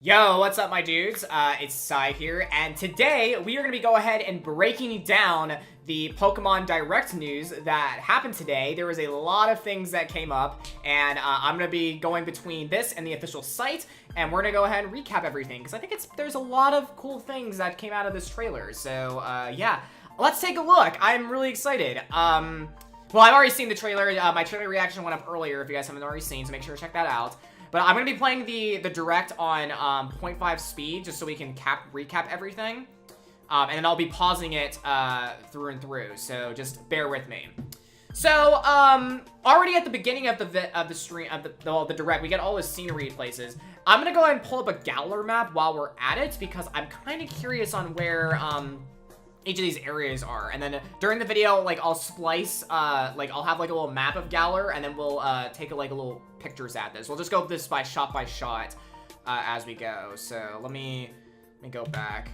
Yo, what's up, my dudes? It's Sai here, and today we are going to be go ahead and breaking down the Pokemon Direct news that happened today. There was a lot of things that came up, and I'm going to be going between this and the official site, and we're going to go ahead and recap everything, because I think there's a lot of cool things that came out of this trailer. So, yeah, let's take a look. I'm really excited. Well, I've already seen the trailer. My trailer reaction went up earlier, if you guys haven't already seen, so make sure to check that out. But I'm going to be playing the Direct on 0.5 speed, just so we can recap everything. And then I'll be pausing it through and through, so just bear with me. So, already at the beginning of the stream, of the Direct, we get all the scenery places. I'm going to go ahead and pull up a Galar map while we're at it, because I'm kind of curious on where each of these areas are. And then during the video, like, I'll splice, like, I'll have, like, a little map of Galar, and then we'll take, like, a little pictures at this. We'll just go this by shot as we go. So let me go back.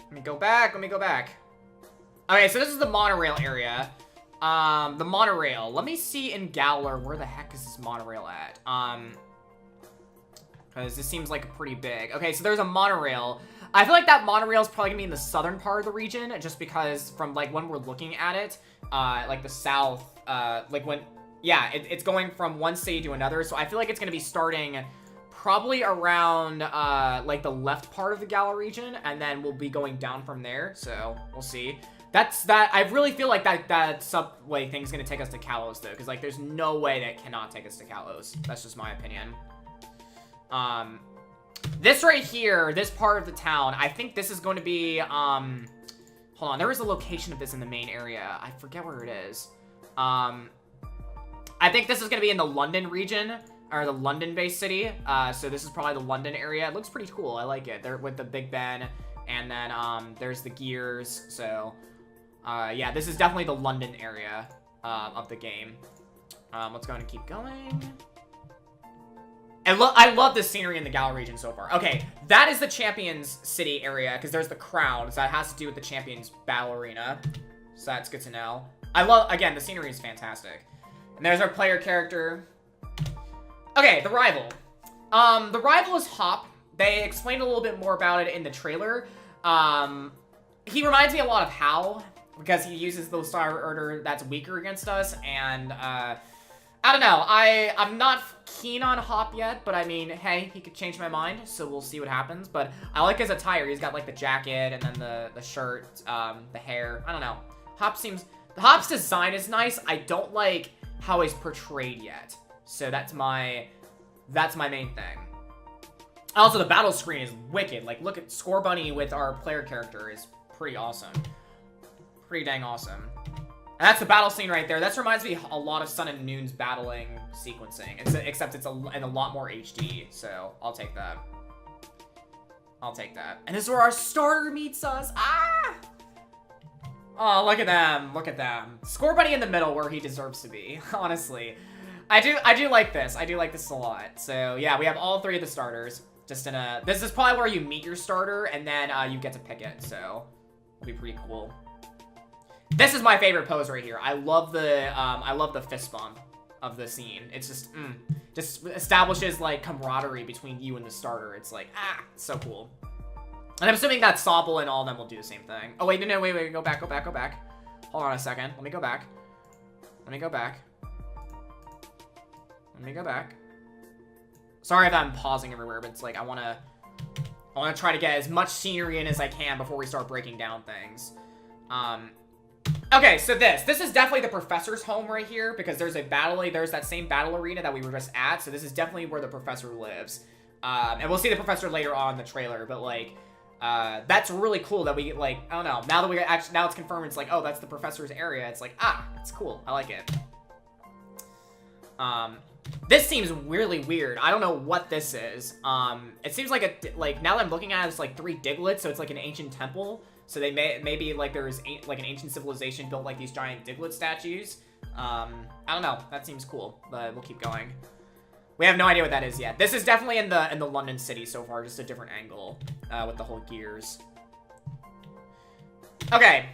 Let me go back. Okay, so this is the monorail area. The monorail. Let me see in Galar, where the heck is this monorail at? Because this seems like pretty big. Okay, so there's a monorail. I feel like that monorail is probably gonna be in the southern part of the region, just because from, like, when we're looking at it, like, the south, like, when... Yeah, it's going from one city to another, so I feel like it's going to be starting probably around, like, the left part of the Galar region, and then we'll be going down from there, so we'll see. I really feel like that subway thing's going to take us to Kalos, though, because, like, there's no way that cannot take us to Kalos. That's just my opinion. This right here, this part of the town, I think this is going to be, hold on, there is a location of this in the main area. I forget where it is. I think this is going to be in the London region, or the London-based city. So this is probably the London area. It looks pretty cool. I like it. They're with the Big Ben, and then there's the gears. So, yeah, this is definitely the London area of the game. Let's go and keep going. And I love the scenery in the Galar region so far. Okay, that is the Champions City area, because there's the crowd. So that has to do with the Champions Battle Arena. So that's good to know. Again, the scenery is fantastic. And there's our player character. Okay, the rival. The rival is Hop. They explained a little bit more about it in the trailer. He reminds me a lot of Hal, because he uses the star order that's weaker against us, and, I don't know. I'm not keen on Hop yet, but I mean, hey, he could change my mind, so we'll see what happens. But I like his attire. He's got, like, the jacket, and then the shirt, the hair. I don't know. Hop's design is nice. I don't like how he's portrayed yet. So that's my main thing. Also, the battle screen is wicked. Like, look at Score Bunny with our player character is pretty awesome. Pretty dang awesome. And that's the battle scene right there. That reminds me a lot of Sun and Moon's battling sequencing. Except it's in a lot more HD. So I'll take that. I'll take that. And this is where our starter meets us. Ah! Oh, look at them. Look at them. Score Bunny in the middle where he deserves to be, honestly. I do like this. I do like this a lot. So, yeah, we have all three of the starters. Just in a... This is probably where you meet your starter, and then you get to pick it. So, it'll be pretty cool. This is my favorite pose right here. I love the fist bump of the scene. It's just establishes, like, camaraderie between you and the starter. It's like, it's so cool. And I'm assuming that Sobble and all of them will do the same thing. Oh, wait, no, wait, go back. Hold on a second. Let me go back. Sorry if I'm pausing everywhere, but it's like, I want to try to get as much scenery in as I can before we start breaking down things. Okay, so this is definitely the professor's home right here, because there's that same battle arena that we were just at, so this is definitely where the professor lives. And we'll see the professor later on in the trailer, but, like, that's really cool that we, like, I don't know, now it's confirmed, it's like, oh, that's the professor's area. It's like, it's cool. I like it. This seems really weird. I don't know what this is. It seems like now that I'm looking at it, it's like 3 Digletts, so it's like an ancient temple. So they maybe like there's like an ancient civilization built like these giant Diglett statues. I don't know. That seems cool, but we'll keep going. We have no idea what that is yet. This is definitely in the London city so far, just a different angle with the whole gears. Okay,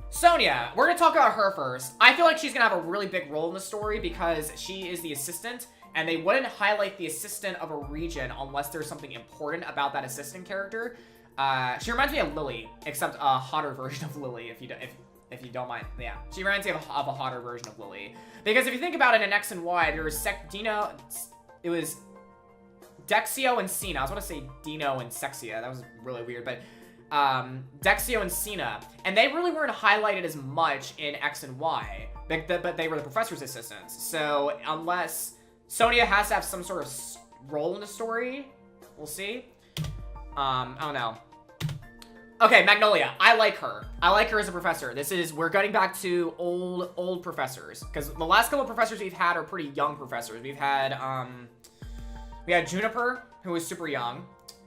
Sonia. We're gonna talk about her first. I feel like she's gonna have a really big role in the story because she is the assistant, and they wouldn't highlight the assistant of a region unless there's something important about that assistant character. She reminds me of Lily, except a hotter version of Lily, if you don't mind. Yeah, she reminds me of a hotter version of Lily. Because if you think about it in X and Y, there was it was Dexio and Cena. I was going to say Dino and Sexia. That was really weird, but Dexio and Cena. And they really weren't highlighted as much in X and Y, but they were the professor's assistants. So unless Sonia has to have some sort of role in the story, we'll see. I don't know. Okay, Magnolia. I like her. I like her as a professor. We're getting back to old professors. Because the last couple of professors we've had are pretty young professors. We had Juniper, who was super young,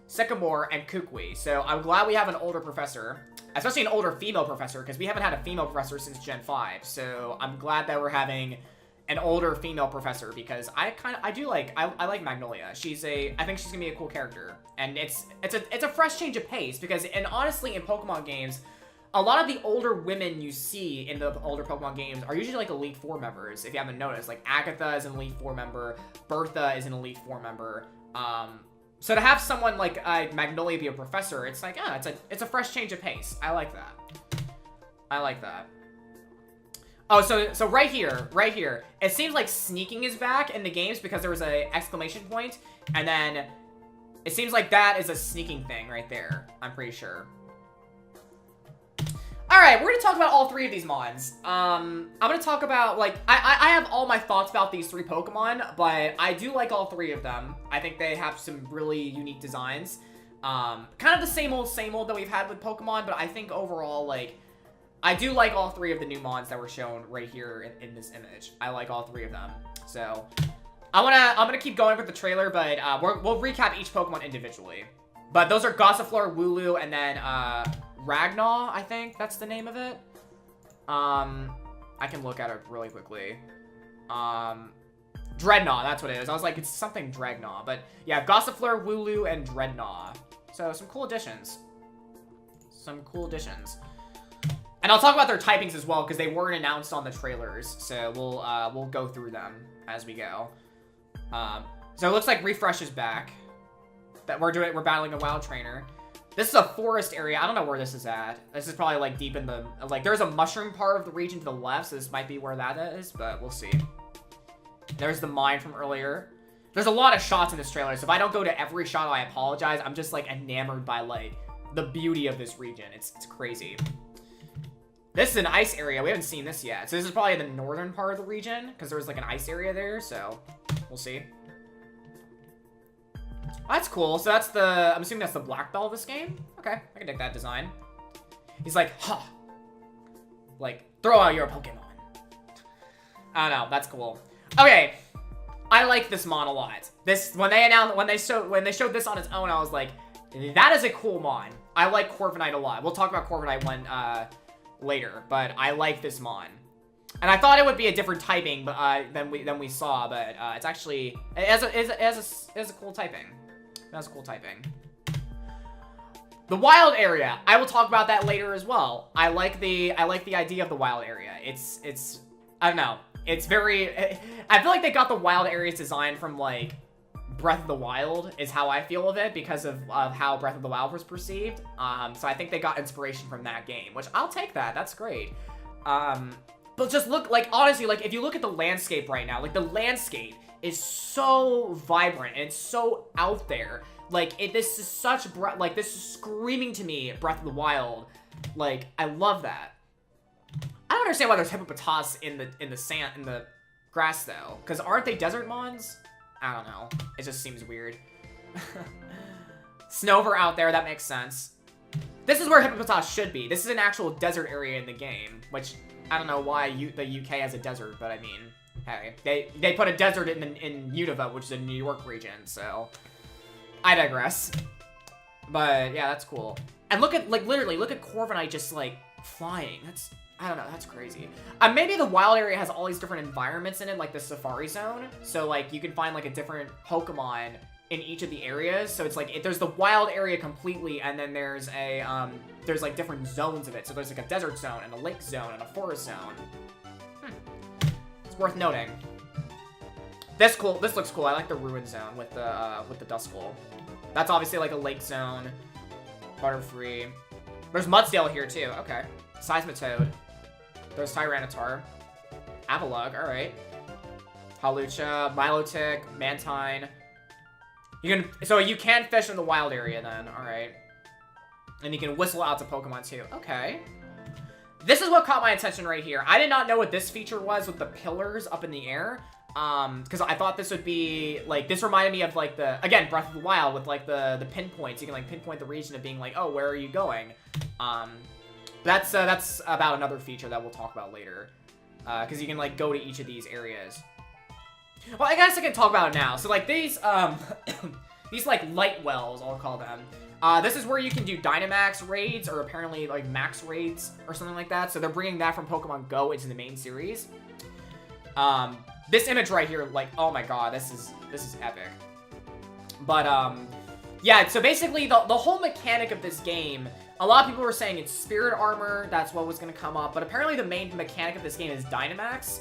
Sycamore, and Kukui. So I'm glad we have an older professor, especially an older female professor, because we haven't had a female professor since Gen 5. So I'm glad that we're having an older female professor, because I like Magnolia. I think she's gonna be a cool character, and it's a fresh change of pace, because, and honestly, in Pokemon games, a lot of the older women you see in the older Pokemon games are usually like Elite Four members, if you haven't noticed. Like Agatha is an Elite Four member, Bertha is an Elite Four member. So to have someone like Magnolia be a professor, it's like, it's a fresh change of pace. I like that. I like that. Oh, so right here, it seems like sneaking is back in the games because there was a exclamation point, and then it seems like that is a sneaking thing right there. I'm pretty sure. Alright, we're going to talk about all three of these mons. I'm going to talk about, like, I have all my thoughts about these three Pokemon, but I do like all three of them. I think they have some really unique designs. Kind of the same old that we've had with Pokemon, but I think overall, like, I do like all three of the new mons that were shown right here in this image. I like all three of them. So, I'm gonna keep going with the trailer, but we'll recap each Pokemon individually. But those are Gossifleur, Wooloo, and then Ragnaw, I think that's the name of it. I can look at it really quickly. Dreadnought, that's what it is. I was like, it's something Dragnaw. But yeah, Gossifleur, Wooloo, and Dreadnought. So some cool additions. Some cool additions. And I'll talk about their typings as well, because they weren't announced on the trailers. So we'll go through them as we go. So it looks like Refresh is back. That we're battling a wild trainer. This is a forest area. I don't know where this is at. This is probably like deep in the, like, there's a mushroom part of the region to the left, so this might be where that is, but we'll see. There's the mine from earlier. There's a lot of shots in this trailer, so if I don't go to every shot, I apologize. I'm just, like, enamored by, like, the beauty of this region. It's crazy. This is an ice area. We haven't seen this yet. So this is probably the northern part of the region, because there was, like, an ice area there, so we'll see. That's cool. So that's the, I'm assuming that's the black belt of this game. Okay, I can dig that design. He's like, ha! Like, throw out your Pokemon. I don't know, that's cool. Okay, I like this mon a lot. This, when they showed this on its own, I was like, that is a cool mon. I like Corviknight a lot. We'll talk about Corviknight later, but I like this mon. And I thought it would be a different typing than we saw, but it's actually, it has a cool typing. That's cool typing. The wild area. I will talk about that later as well. I like the idea of the wild area. It's I don't know. It's very, I feel like they got the wild areas design from, like, Breath of the Wild is how I feel of it, because of how Breath of the Wild was perceived. So I think they got inspiration from that game, which I'll take that. That's great. But just look, like, honestly, like, if you look at the landscape right now, like, the landscape is so vibrant and it's so out there. Like, this is such, like, this is screaming to me Breath of the Wild. Like, I love that. I don't understand why there's hippopotas in the sand, in the grass, though. Because aren't they desert mons? I don't know. It just seems weird. Snover out there, that makes sense. This is where hippopotas should be. This is an actual desert area in the game, which I don't know why the UK has a desert, but I mean, hey, they put a desert in Unova, which is a New York region, so I digress. But yeah, that's cool. And look at, like, literally, look at Corviknight just, like, flying. That's, I don't know, that's crazy. Maybe the wild area has all these different environments in it, like the Safari Zone. So, like, you can find, like, a different Pokemon in each of the areas. So it's like, there's the wild area completely, and then there's a, there's, like, different zones of it. So there's, like, a desert zone, and a lake zone, and a forest zone. It's worth noting. This cool. This looks cool. I like the ruin zone with the Duskull. That's obviously like a lake zone. Butterfree. There's Mudsdale here too. Okay. Seismitoad. There's Tyranitar. Avalugg. All right. Hawlucha, Milotic, Mantine. So you can fish in the wild area then. All right. And you can whistle out to Pokemon too. Okay. This is what caught my attention right here. I did not know what this feature was with the pillars up in the air. Because I thought this would be, like, this reminded me of, like, again, Breath of the Wild with, like, the pinpoints. You can, like, pinpoint the region of being like, oh, where are you going? That's about another feature that we'll talk about later. Because you can, like, go to each of these areas. Well, I guess I can talk about it now. So, like, these, these, like, light wells, I'll call them. This is where you can do Dynamax raids, or apparently, like, max raids, or something like that. So they're bringing that from Pokemon Go into the main series. This image right here, like, oh my god, this is epic. But, yeah, so basically, the whole mechanic of this game, a lot of people were saying it's Spirit Armor, that's what was going to come up, but apparently the main mechanic of this game is Dynamax.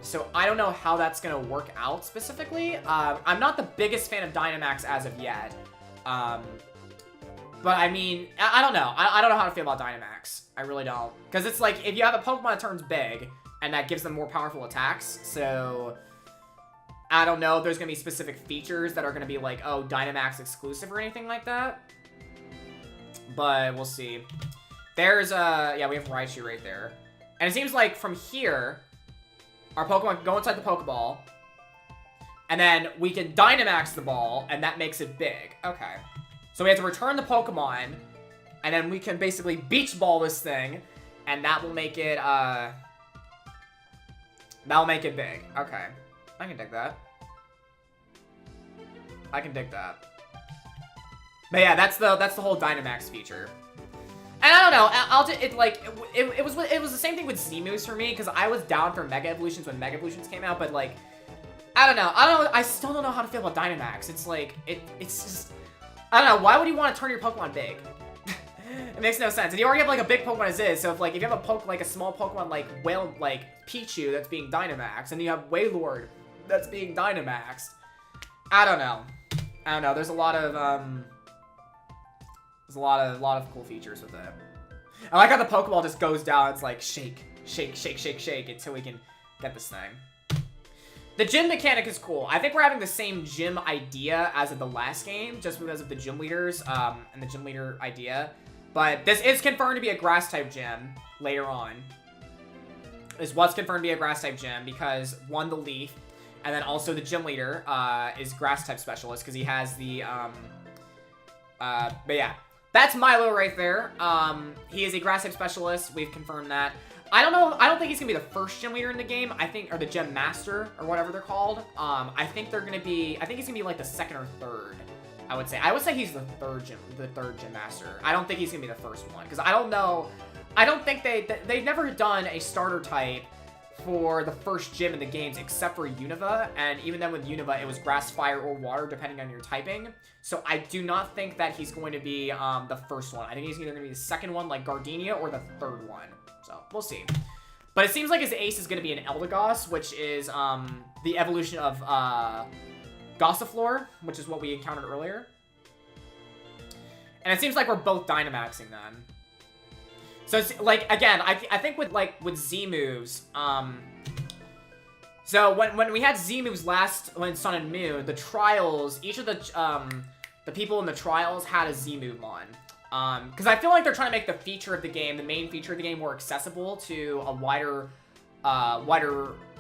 So I don't know how that's going to work out specifically. I'm not the biggest fan of Dynamax as of yet. But I mean, I don't know. I don't know how to feel about Dynamax. I really don't. Because it's like, if you have a Pokemon that turns big, and that gives them more powerful attacks, so I don't know if there's going to be specific features that are going to be like, oh, Dynamax exclusive or anything like that. But we'll see. There's, yeah, we have Raichu right there. And it seems like from here, our Pokemon can go inside the Pokeball, and then we can Dynamax the ball, and that makes it big. Okay. So we have to return the Pokemon, and then we can basically Beach Ball this thing, and that will make it, that'll make it big. Okay. I can dig that. I can dig that. But yeah, that's the whole Dynamax feature. And I don't know, it was the same thing with Z-Moves for me, because I was down for Mega Evolutions when Mega Evolutions came out, but like, I don't know, I still don't know how to feel about Dynamax. It's like, it's just, I don't know, why would you want to turn your Pokemon big? It makes no sense. And you already have like a big Pokemon as is, so if you have a small Pokemon like Pichu that's being Dynamaxed, and you have Wailord that's being Dynamaxed, I don't know. There's a lot of cool features with it. I like how the Pokeball just goes down. It's like shake, shake, shake, shake, shake until we can get this thing. The gym mechanic is cool. I think we're having the same gym idea as of the last game, just because of the gym leaders and the gym leader idea. But this is confirmed to be a Grass-type gym later on. This was confirmed to be a Grass-type gym because, one, the Leaf, and then also the gym leader is Grass-type specialist because he has the, but yeah. That's Milo right there. He is a Grass-type specialist. We've confirmed that. I don't know. I don't think he's going to be the first gym leader in the game. I think, or the gym master, or whatever they're called. I think they're going to be, I think he's going to be like the second or third. I would say he's the third gym master. I don't think he's gonna be the first one because I don't know. I don't think they've never done a starter type for the first gym in the games except for Unova, and even then with Unova it was grass, fire, or water depending on your typing. So I do not think that he's going to be the first one. I think he's either gonna be the second one like Gardenia or the third one. So we'll see. But it seems like his ace is gonna be an Eldegoss, which is the evolution of Gossiflor, which is what we encountered earlier. And it seems like we're both Dynamaxing then. So, it's, like, again, I think with Z-Moves, so when we had Z-Moves last, when Sun and Moon, the trials, each of the people in the trials had a Z-Move on. Because I feel like they're trying to make the feature of the game, the main feature of the game, more accessible to a wider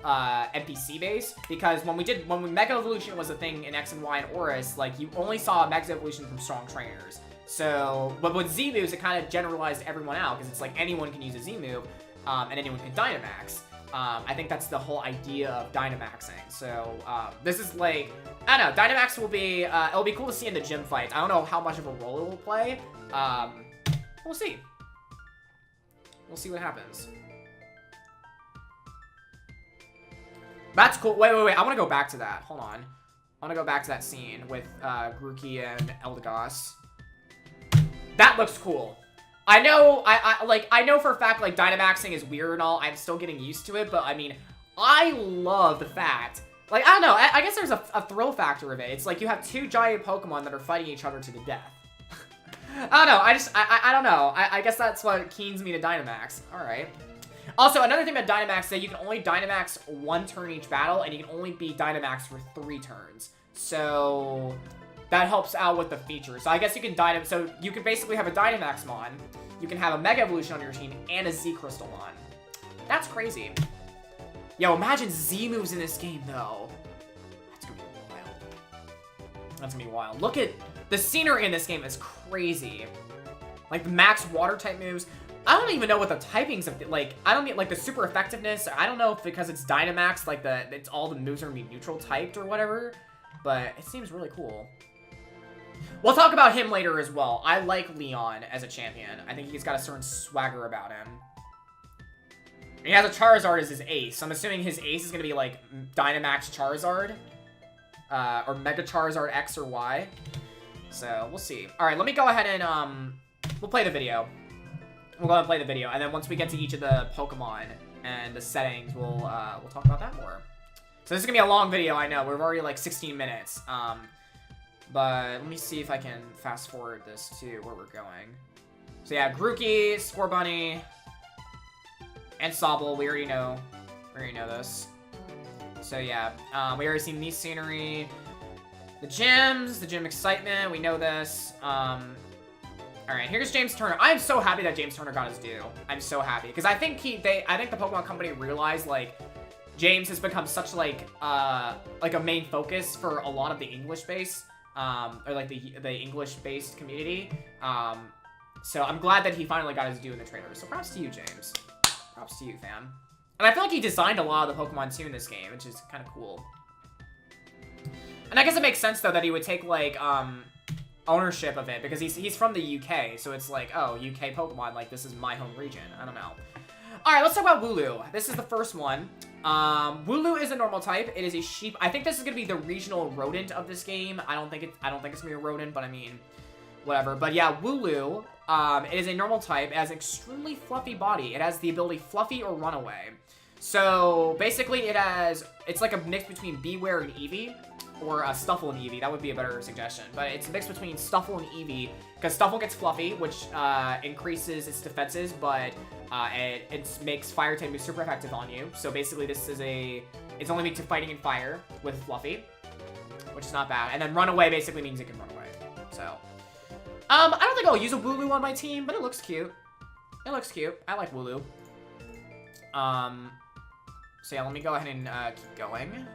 NPC base, because when Mega Evolution was a thing in X and Y and Oris, like, you only saw Mega Evolution from strong trainers. So, but with Z-Moves, it kind of generalized everyone out, because it's like anyone can use a Z-Move, and anyone can Dynamax. I think that's the whole idea of Dynamaxing. So, this is like, I don't know, Dynamax will be, it'll be cool to see in the gym fights. I don't know how much of a role it will play. We'll see. We'll see what happens. That's cool. Wait. I want to go back to that. Hold on. I want to go back to that scene with Grookey and Eldegoss. That looks cool. I know, I know for a fact, like, Dynamaxing is weird and all. I'm still getting used to it, but, I mean, I love the fact Like, I don't know. I guess there's a thrill factor of it. It's like you have two giant Pokemon that are fighting each other to the death. I don't know. I don't know. I guess that's what keens me to Dynamax. All right. Also, another thing about Dynamax is that you can only Dynamax one turn each battle, and you can only be Dynamax for 3 turns. So that helps out with the features. So I guess you can So you can basically have a Dynamaxmon, you can have a Mega Evolution on your team, and a Z-Crystalmon. That's crazy. Yo, imagine Z moves in this game, though. That's gonna be wild. That's gonna be wild. Look at the scenery in this game is crazy. Like the max water type moves. I don't even know what the typings of like. I don't mean like the super effectiveness. I don't know if because it's Dynamax, like it's all the moves are gonna be neutral typed or whatever. But it seems really cool. We'll talk about him later as well. I like Leon as a champion. I think he's got a certain swagger about him. He has a Charizard as his ace. I'm assuming his ace is going to be like Dynamax Charizard. Or Mega Charizard X or Y. So, we'll see. Alright, let me go ahead and, we'll play the video. We'll go ahead and play the video. And then once we get to each of the Pokemon and the settings, we'll talk about that more. So this is going to be a long video, I know. We're already like 16 minutes. But let me see if I can fast forward this to where we're going. So yeah, Grookey, Scorbunny, and Sobble, we already know. We already know this. So yeah, we already seen these scenery. The gyms, the gym excitement, we know this. Alright, here's James Turner. I'm so happy that James Turner got his due. I'm so happy. Because I think I think the Pokemon Company realized, like, James has become such, like a main focus for a lot of the English-based, or, like, the English-based community. So I'm glad that he finally got his due in the trailer. So props to you, James. Props to you, fam. And I feel like he designed a lot of the Pokemon too in this game, which is kind of cool. And I guess it makes sense, though, that he would take, like, ownership of it, because he's from the UK, so it's like, oh, UK Pokemon, like, this is my home region. I don't know. Alright, let's talk about Wooloo. This is the first one. Wooloo is a normal type. It is a sheep. I think this is gonna be the regional rodent of this game. I don't think it's gonna be a rodent, but I mean, whatever. But yeah, Wooloo, it is a normal type. It has an extremely fluffy body. It has the ability Fluffy or Runaway. So basically it's like a mix between Beware and Eevee, or Stuffle and Eevee. That would be a better suggestion. But it's a mix between Stuffle and Eevee, because Stuffle gets Fluffy, which increases its defenses, but it makes fire type moves super effective on you. So basically it's only weak to fighting and fire with Fluffy, which is not bad. And then Runaway basically means it can run away. So I don't think I'll use a Wooloo on my team, but it looks cute. It looks cute. I like Wooloo. So yeah, let me go ahead and keep going.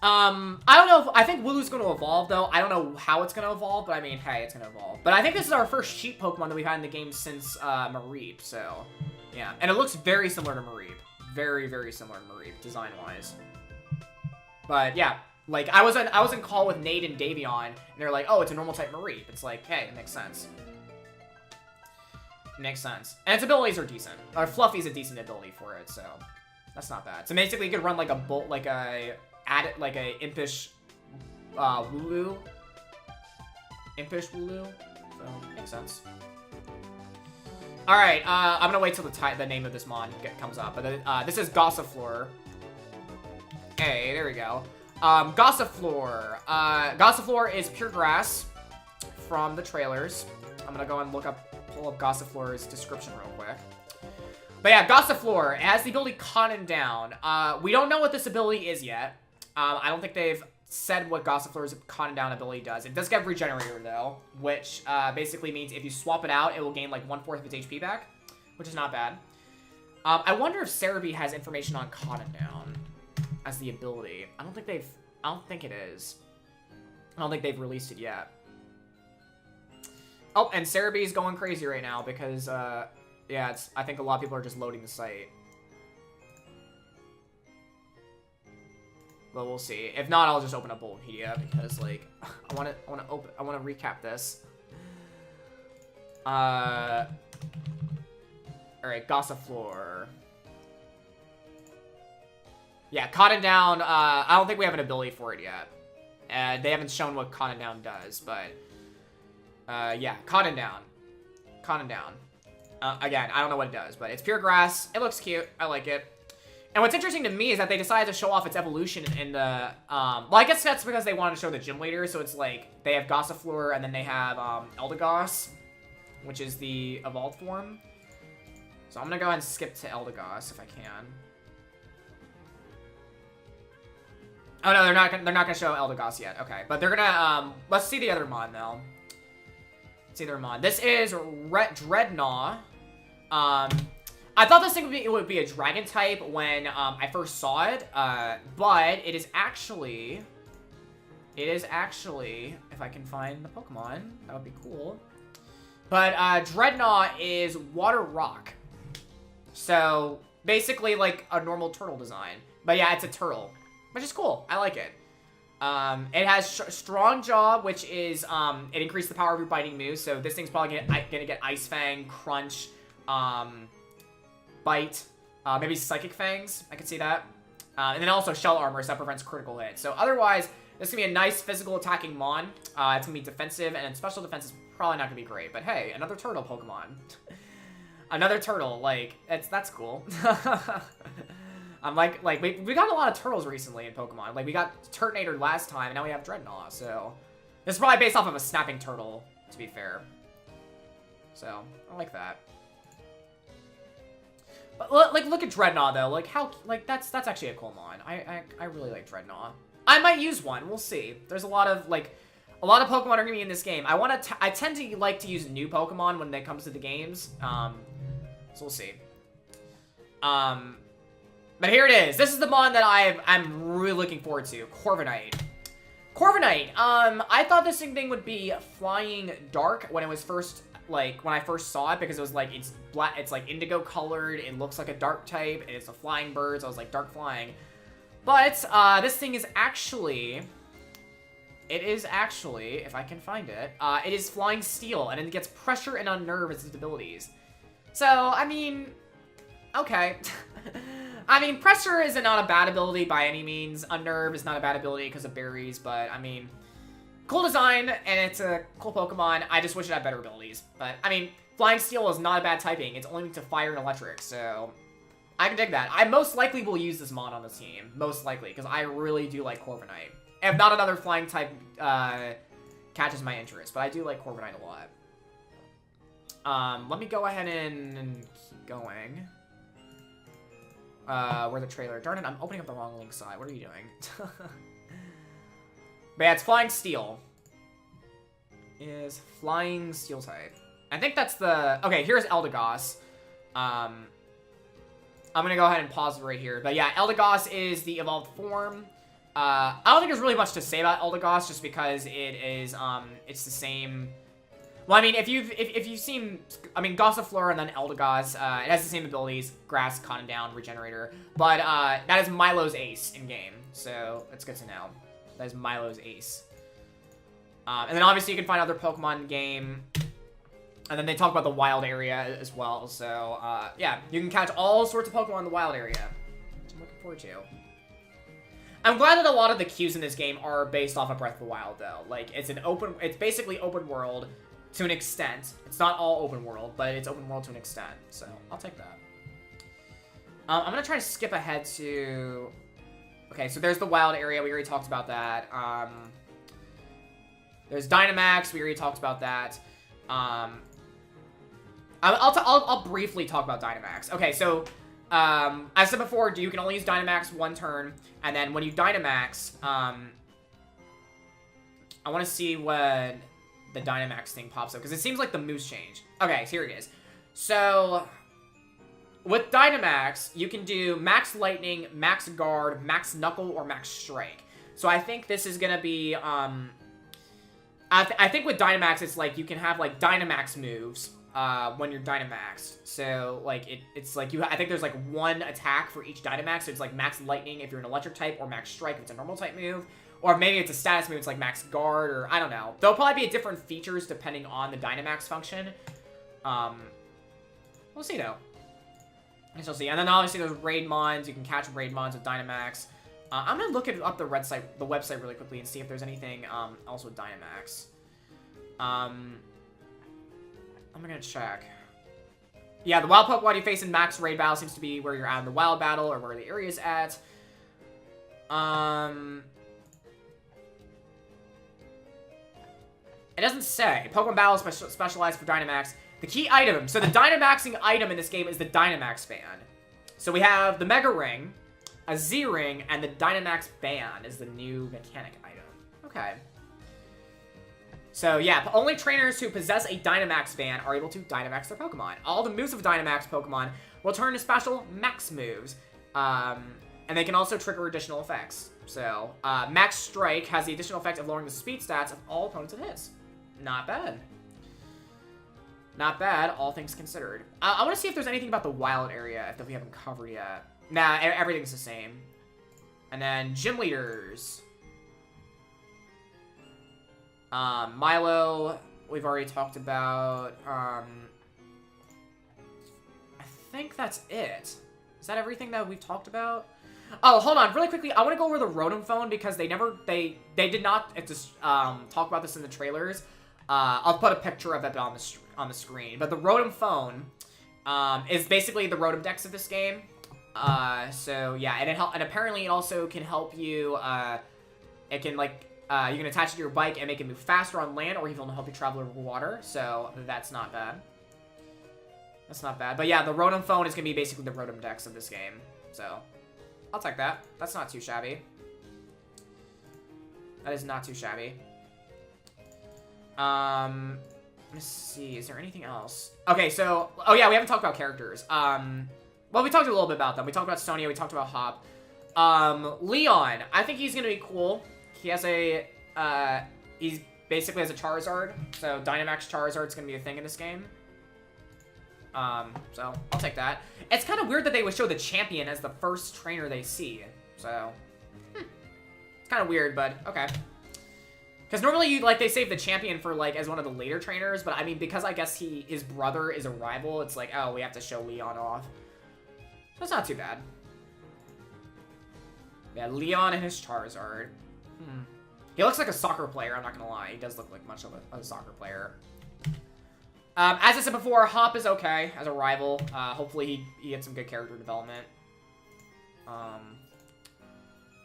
I don't know I think Wooloo's going to evolve, though. I don't know how it's going to evolve, but I mean, hey, it's going to evolve. But I think this is our first sheep Pokemon that we've had in the game since, Mareep, so, yeah. And it looks very similar to Mareep. Very, very similar to Mareep, design-wise. But, yeah, like, I was in call with Nate and Davion, and they're like, oh, it's a normal type Mareep. It's like, hey, it makes sense. It makes sense. And its abilities are decent. Or Fluffy's a decent ability for it, so that's not bad. So basically, you could run, like, a impish Wooloo. Impish Wooloo. So, makes sense. Alright, I'm gonna wait till the name of this mon comes up. But this is Gossifleur. Hey, there we go. Gossifleur. Gossifleur is pure grass from the trailers. I'm gonna go and pull up Gossifleur's description real quick. But yeah, Gossifleur, it has the ability Calm Down. We don't know what this ability is yet. I don't think they've said what Gossifleur's Calm Down ability does. It does get Regenerator, though, which basically means if you swap it out, it will gain like 1/4 of its HP back, which is not bad. I wonder if Cerebi has information on Calm Down as the ability. I don't think it is. I don't think they've released it yet. Oh, and Cerebi is going crazy right now because, yeah, I think a lot of people are just loading the site. But we'll see. If not, I'll just open up Bulbapedia because, like, I want to recap this. All right, Gossifleur. Yeah, Calm Down. I don't think we have an ability for it yet. They haven't shown what Calm Down does, but yeah, Calm Down. Calm Down. Again, I don't know what it does, but it's pure grass. It looks cute. I like it. And what's interesting to me is that they decided to show off its evolution in the, well, I guess that's because they wanted to show the gym leader, so it's like, they have Gossifleur, and then they have, Eldegoss, which is the evolved form. So I'm gonna go ahead and skip to Eldegoss if I can. Oh no, they're not gonna show Eldegoss yet, okay. But they're gonna, let's see the other mod now. Let's see the other mod. This is Dreadnought. I thought this thing would be a dragon type when I first saw it, but it is actually, if I can find the Pokemon, that would be cool. But Dreadnought is water rock, so basically like a normal turtle design. But yeah, it's a turtle, which is cool. I like it. It has strong jaw, which is it increases the power of your biting moves. So this thing's probably gonna get Ice Fang, Crunch, Bite, maybe Psychic Fangs. I could see that. And then also Shell Armor, so that prevents critical hit. So otherwise, this is going to be a nice physical attacking Mon. It's going to be defensive, and special defense is probably not going to be great. But hey, another turtle Pokemon. Another turtle, like, that's cool. I'm like we got a lot of turtles recently in Pokemon. Like, we got Turtonator last time, and now we have Dreadnought. So this is probably based off of a snapping turtle, to be fair. So, I like that. But, like, look at Dreadnought, though. Like, how, like, that's actually a cool mon. I really like Dreadnought. I might use one. We'll see. There's a lot of, like, a lot of Pokemon are going to be in this game. I tend to like to use new Pokemon when it comes to the games. So we'll see. But here it is. This is the mon that I'm really looking forward to. Corviknight. Corviknight. I thought this thing would be Flying Dark when it was first... Like, when I first saw it, because it was like, it's black, it's like indigo colored, it looks like a dark type, and it's a flying bird, so I was like, dark flying. But, this thing is actually, if I can find it, it is Flying Steel, and it gets Pressure and Unnerve as its abilities. So, I mean, okay. I mean, Pressure is not a bad ability by any means, Unnerve is not a bad ability because of berries, but, I mean... Cool design, and it's a cool Pokemon. I just wish it had better abilities. But, I mean, Flying Steel is not a bad typing. It's only to Fire and Electric, so... I can dig that. I most likely will use this mon on this team. Most likely, because I really do like Corviknight. If not another Flying type catches my interest, but I do like Corviknight a lot. Let me go ahead and keep going. Where's the trailer? Darn it, I'm opening up the wrong link side. What are you doing? But yeah, it's Flying Steel. Is Flying Steel type. I think that's the... Okay, here's Eldegoss. I'm gonna go ahead and pause it right here. But yeah, Eldegoss is the evolved form. I don't think there's really much to say about Eldegoss, just because it is, it's the same... Well, I mean, if you've seen... I mean, Gossifleur and then Eldegoss, it has the same abilities. Grass, Cotton Down, Regenerator. But, that is Milo's ace in-game. So, that's good to know. That is Milo's ace. And then obviously you can find other Pokemon in the game. And then they talk about the wild area as well. So, yeah, you can catch all sorts of Pokemon in the wild area, which I'm looking forward to. I'm glad that a lot of the cues in this game are based off of Breath of the Wild, though. Like, it's basically open world to an extent. It's not all open world, but it's open world to an extent. So, I'll take that. I'm gonna try to skip ahead to... Okay, so there's the wild area. We already talked about that. There's Dynamax. We already talked about that. I'll briefly talk about Dynamax. Okay, so as I said before, you can only use Dynamax one turn, and then when you Dynamax, I want to see when the Dynamax thing pops up, because it seems like the moves change. Okay, so here it is. So... With Dynamax, you can do Max Lightning, Max Guard, Max Knuckle, or Max Strike. So I think this is gonna be, I think with Dynamax, it's like, you can have, like, Dynamax moves, when you're Dynamaxed. So, like, it's like, I think there's, like, one attack for each Dynamax, so it's, like, Max Lightning if you're an Electric type, or Max Strike if it's a normal type move. Or maybe it's a status move, it's like Max Guard, or I don't know. There'll probably be different features depending on the Dynamax function. We'll see, though. So see, and then obviously there's raid mons. You can catch raid mons with Dynamax. I'm gonna look up the website really quickly and see if there's anything else with Dynamax. I'm gonna check. Yeah, the wild Pokemon you face in max raid battle seems to be where you're at in the wild battle or where the area's at. It doesn't say. Pokemon Battle is specialized for Dynamax. The key item. So the Dynamaxing item in this game is the Dynamax Band. So we have the Mega Ring, a Z-Ring, and the Dynamax Band is the new mechanic item. Okay. So yeah, only trainers who possess a Dynamax Band are able to Dynamax their Pokemon. All the moves of Dynamax Pokemon will turn into special Max moves. And they can also trigger additional effects. So, Max Strike has the additional effect of lowering the speed stats of all opponents it hits. Not bad. Not bad, all things considered. I want to see if there's anything about the wild area that we haven't covered yet. Nah, everything's the same. And then gym leaders. Milo, we've already talked about. I think that's it. Is that everything that we've talked about? Oh, hold on, really quickly. I want to go over the Rotom phone because they did not talk about this in the trailers. I'll put a picture of it on the screen. But the Rotom phone is basically the Rotom Dex of this game. So yeah, and apparently it also can help you. It can you can attach it to your bike and make it move faster on land, or even help you travel over water. So that's not bad. That's not bad. But yeah, the Rotom phone is gonna be basically the Rotom Dex of this game. So I'll take that. That's not too shabby. That is not too shabby. Let's see. Is there anything else? Okay, so... Oh, yeah, we haven't talked about characters. Well, we talked a little bit about them. We talked about Sonia. We talked about Hop. Leon. I think he's going to be cool. He has a... He's basically has a Charizard. So, Dynamax Charizard's going to be a thing in this game. So, I'll take that. It's kind of weird that they would show the champion as the first trainer they see. So, it's kind of weird, but okay. Because normally, they save the champion for, as one of the later trainers, but, I mean, because I guess his brother is a rival, it's like, oh, we have to show Leon off. That's not too bad. Yeah, Leon and his Charizard. He looks like a soccer player, I'm not gonna lie. He does look like much of a soccer player. As I said before, Hop is okay as a rival. Hopefully he gets some good character development. And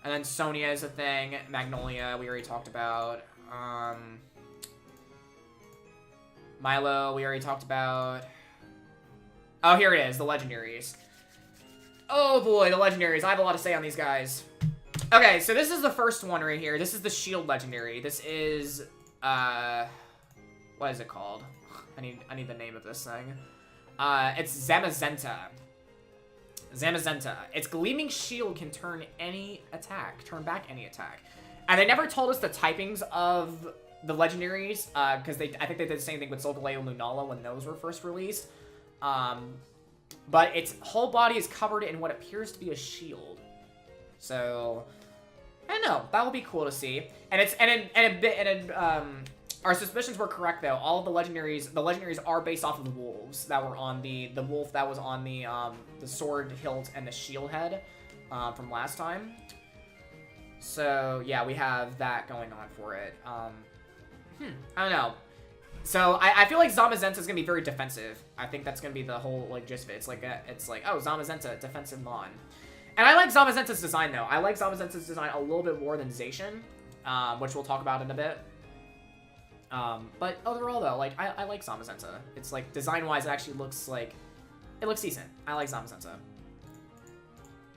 then Sonia is a thing. Magnolia, we already talked about. Milo, we already talked about. Oh, here it is, the legendaries. Oh boy, the legendaries. I have a lot to say on these guys. Okay, so this is the first one right here. This is the Shield legendary. This is, what is it called? I need the name of this thing. It's Zamazenta. Zamazenta. Its Gleaming Shield can turn back any attack. And they never told us the typings of the legendaries, because I think they did the same thing with Solgaleo and Lunala when those were first released. But its whole body is covered in what appears to be a shield. So, I don't know. That will be cool to see. And our suspicions were correct though. All of the legendaries are based off of the wolves that were on the wolf that was on the sword hilt and the shield head from last time. So yeah, we have that going on for it. I don't know. So I feel like Zamazenta is gonna be very defensive. I think that's gonna be the whole gist of it. It's like oh, Zamazenta, defensive mon. And I like Zamazenta's design though. I like Zamazenta's design a little bit more than Zacian, which we'll talk about in a bit. But overall though, I like Zamazenta. It's design-wise, it actually looks it looks decent. I like Zamazenta.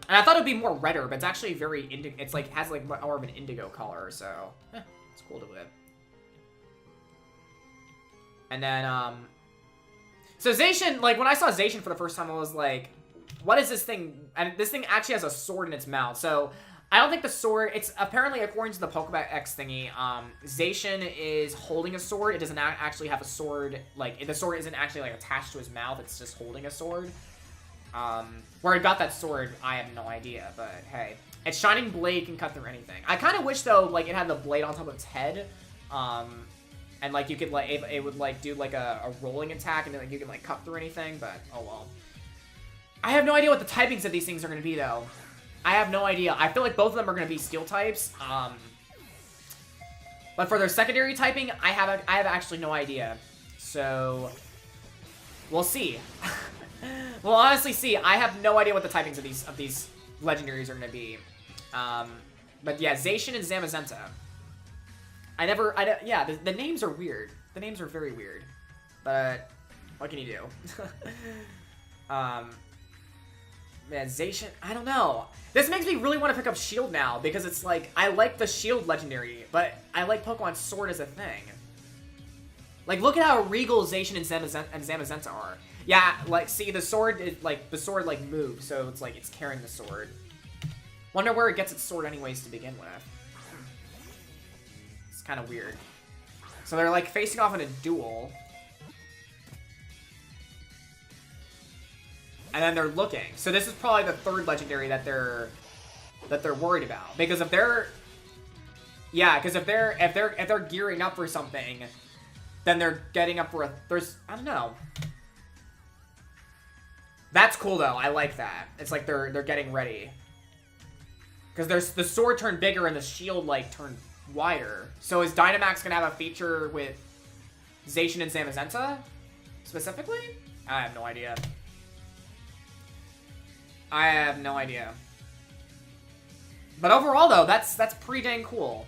And I thought it'd be more redder, but it's actually very it's has more of an indigo color, so it's cool to it. And then so Zacian, when I saw Zacian for the first time, I was like, what is this thing? And this thing actually has a sword in its mouth. So I don't think the sword, it's apparently, according to the Pokedex thingy, Zacian is holding a sword. It doesn't actually have a sword, the sword isn't actually, attached to his mouth. It's just holding a sword. Where it got that sword, I have no idea, but hey. Its Shining Blade can cut through anything. I kind of wish, though, it had the blade on top of its head, and, you could, it would, do, a rolling attack, and then, you can, cut through anything, but, oh well. I have no idea what the typings of these things are going to be, though. I have no idea. I feel like both of them are going to be steel types. But for their secondary typing, I have actually no idea. So, we'll see. Well, honestly, see, I have no idea what the typings of these legendaries are gonna be. But yeah, Zacian and Zamazenta. Yeah, the names are weird. The names are very weird. But what can you do? Yeah, Zacian, I don't know. This makes me really want to pick up Shield now, because it's like, I like the Shield legendary, but I like Pokemon Sword as a thing. Like, look at how regal Zacian and Zamazenta are. Yeah, like, see, the sword moves, so it's like, it's carrying the sword. Wonder where it gets its sword anyways to begin with. It's kind of weird. So they're, like, facing off in a duel. And then they're looking. So this is probably the third legendary that they're worried about. Because if they're... Yeah, because if they're gearing up for something, then they're getting up for a... I don't know. That's cool, though. I like that. It's like they're getting ready. Because the sword turned bigger and the shield, like, turned wider. So is Dynamax going to have a feature with Zacian and Zamazenta? Specifically? I have no idea. I have no idea. But overall, though, that's pretty dang cool.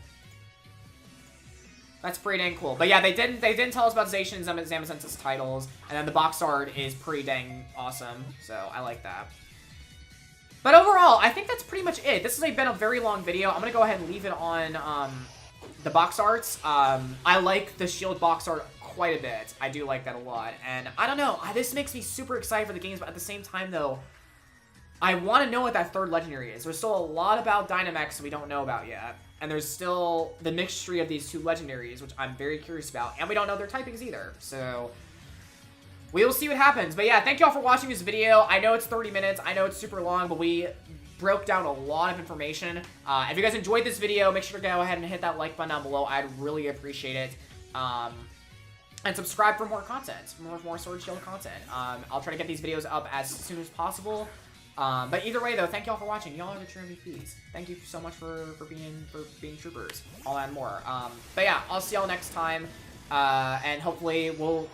That's pretty dang cool. But yeah, they didn't tell us about Zacian and Zamazenta's titles, and then the box art is pretty dang awesome. So I like that. But overall, I think that's pretty much it. This has been a very long video. I'm gonna go ahead and leave it on the box arts. I like the Shield box art quite a bit. I do like that a lot, and I don't know. This makes me super excited for the games, but at the same time, though, I want to know what that third legendary is. There's still a lot about Dynamax we don't know about yet. And there's still the mixture of these two legendaries, which I'm very curious about. And we don't know their typings either. So we will see what happens. But yeah, thank you all for watching this video. I know it's 30 minutes. I know it's super long, but we broke down a lot of information. If you guys enjoyed this video, make sure to go ahead and hit that like button down below. I'd really appreciate it. And subscribe for more content, more Sword and Shield content. I'll try to get these videos up as soon as possible. But either way, though, thank y'all for watching. Y'all are the true MVPs. Thank you so much for being troopers. All that and more. But yeah, I'll see y'all next time. And hopefully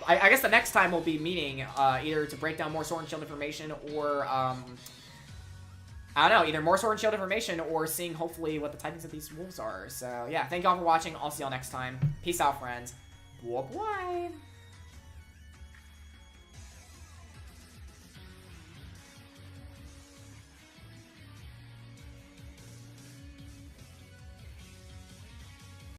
I guess the next time we'll be meeting either to break down more Sword and Shield information or I don't know, either more Sword and Shield information or seeing hopefully what the typings of these wolves are. So yeah, thank y'all for watching. I'll see y'all next time. Peace out, friends. Bye-bye.